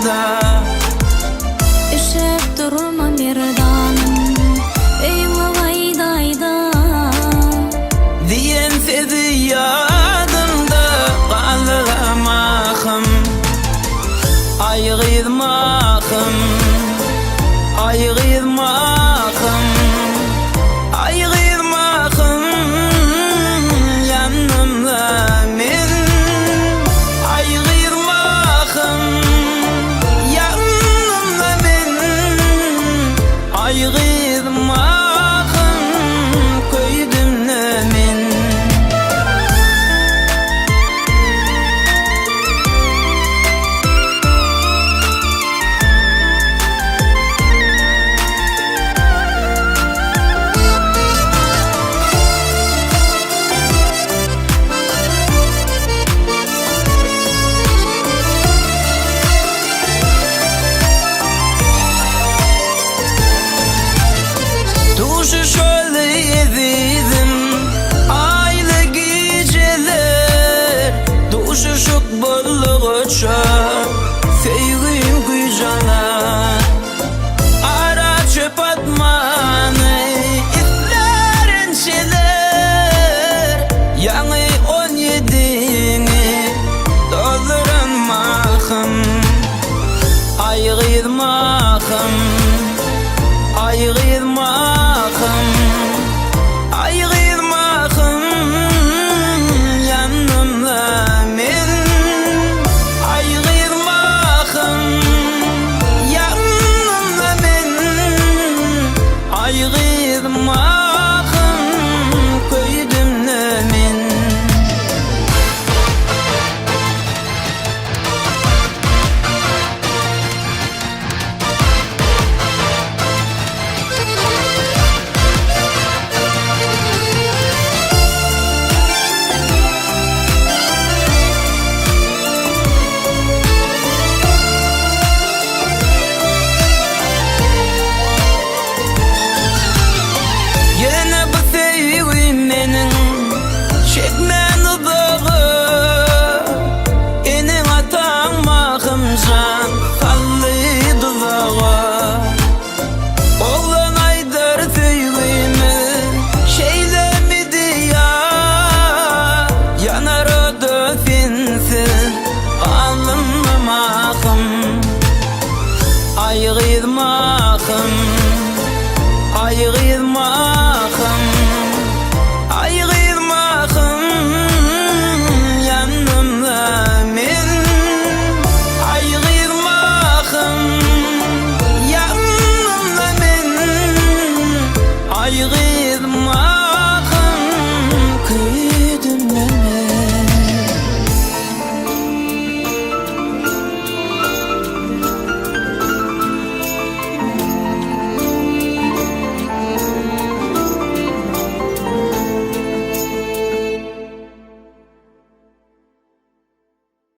da Işık durma merdanım eyvavayda diyen feryadımda qalamaxım ayg'irmaxım ayg'irmaxım ayg'irmaxım yanımda men ayg'irmaxım yanımda men ayg'irmaxım koydumna men Duşu şöyle yedim aylı geceler Duşu şok bolluğuça sevgim gücalar Ara çöp atmanı itlerin şeyler Yanı 17'ni dolduramaxım ayg'irmaxım ayg'irmaxım ayg'irmaxım yanımda men ayg'irmaxım yanımda men ayg'irmaxım koydumna men Yine bu sevgim menin çekmen udağı Enin atanmağımcan kallı dudağı Oğlan aydar sevgimi şeylemedi ya Yanar o döfinsin alınmamakım ayg'irmaxım ayg'irmaxım